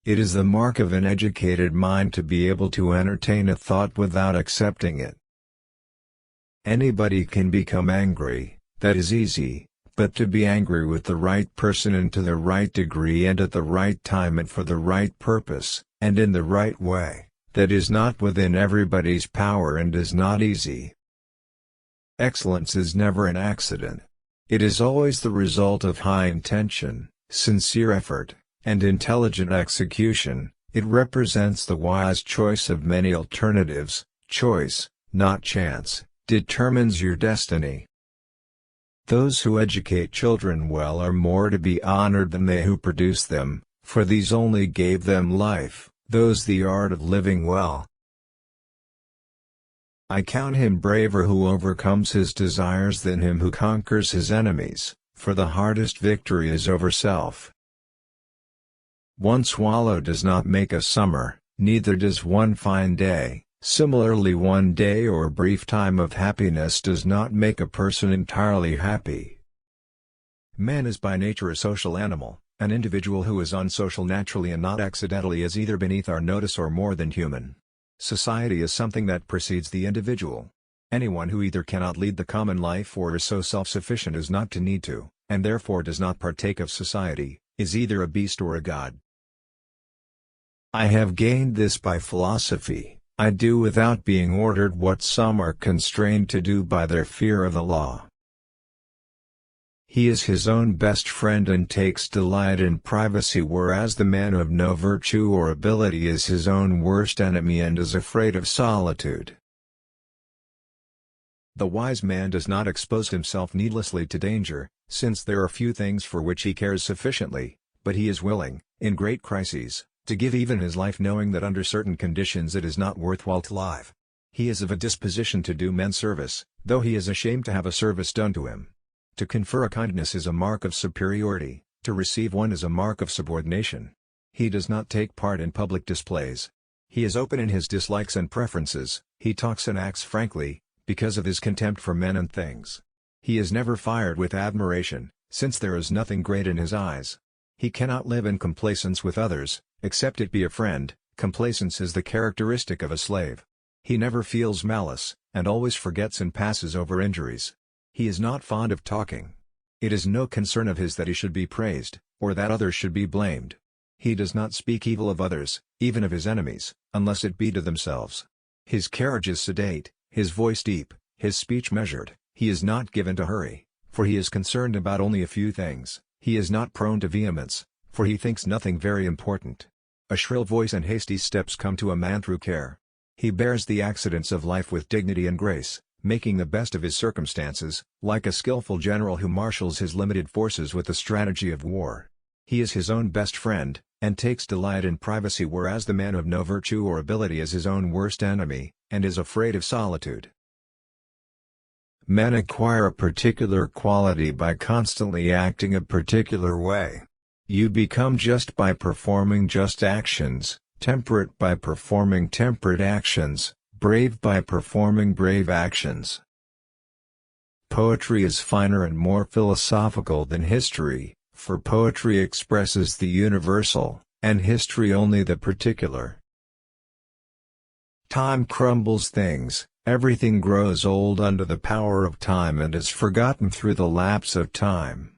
It is the mark of an educated mind to be able to entertain a thought without accepting it. Anybody can become angry, that is easy, but to be angry with the right person and to the right degree and at the right time and for the right purpose, and in the right way, that is not within everybody's power and is not easy. Excellence is never an accident. It is always the result of high intention, sincere effort, and intelligent execution. It represents the wise choice of many alternatives. Choice, not chance, determines your destiny. Those who educate children well are more to be honored than they who produce them, for these only gave them life, those the art of living well. I count him braver who overcomes his desires than him who conquers his enemies, for the hardest victory is over self. One swallow does not make a summer, neither does one fine day. Similarly, one day or brief time of happiness does not make a person entirely happy. Man is by nature a social animal. An individual who is unsocial naturally and not accidentally is either beneath our notice or more than human. Society is something that precedes the individual. Anyone who either cannot lead the common life or is so self-sufficient as not to need to, and therefore does not partake of society, is either a beast or a god. I have gained this by philosophy. I do without being ordered what some are constrained to do by their fear of the law. He is his own best friend and takes delight in privacy, whereas the man of no virtue or ability is his own worst enemy and is afraid of solitude. The wise man does not expose himself needlessly to danger, since there are few things for which he cares sufficiently, but he is willing, in great crises, to give even his life, knowing that under certain conditions it is not worthwhile to live. He is of a disposition to do men service, though he is ashamed to have a service done to him. To confer a kindness is a mark of superiority, to receive one is a mark of subordination. He does not take part in public displays. He is open in his dislikes and preferences, he talks and acts frankly, because of his contempt for men and things. He is never fired with admiration, since there is nothing great in his eyes. He cannot live in complacence with others, except it be a friend. Complacence is the characteristic of a slave. He never feels malice, and always forgets and passes over injuries. He is not fond of talking. It is no concern of his that he should be praised, or that others should be blamed. He does not speak evil of others, even of his enemies, unless it be to themselves. His carriage is sedate, his voice deep, his speech measured. He is not given to hurry, for he is concerned about only a few things. He is not prone to vehemence, for he thinks nothing very important. A shrill voice and hasty steps come to a man through care. He bears the accidents of life with dignity and grace, making the best of his circumstances, like a skillful general who marshals his limited forces with the strategy of war. He is his own best friend, and takes delight in privacy, whereas the man of no virtue or ability is his own worst enemy, and is afraid of solitude. Men acquire a particular quality by constantly acting a particular way. You become just by performing just actions, temperate by performing temperate actions, brave by performing brave actions. Poetry is finer and more philosophical than history, for poetry expresses the universal, and history only the particular. Time crumbles things. Everything grows old under the power of time and is forgotten through the lapse of time.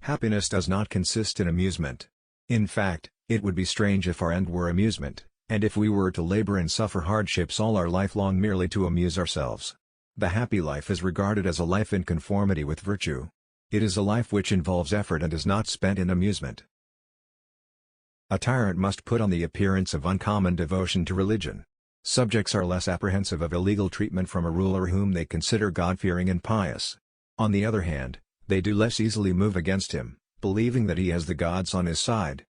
Happiness does not consist in amusement. In fact, it would be strange if our end were amusement, and if we were to labor and suffer hardships all our life long merely to amuse ourselves. The happy life is regarded as a life in conformity with virtue. It is a life which involves effort and is not spent in amusement. A tyrant must put on the appearance of uncommon devotion to religion. Subjects are less apprehensive of illegal treatment from a ruler whom they consider God-fearing and pious. On the other hand, they do less easily move against him, believing that he has the gods on his side.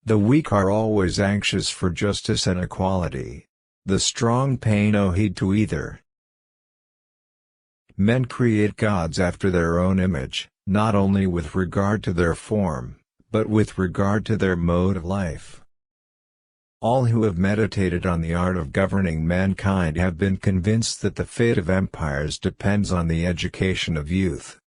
The weak are always anxious for justice and equality. The strong pay no heed to either. Men create gods after their own image, not only with regard to their form, but with regard to their mode of life. All who have meditated on the art of governing mankind have been convinced that the fate of empires depends on the education of youth.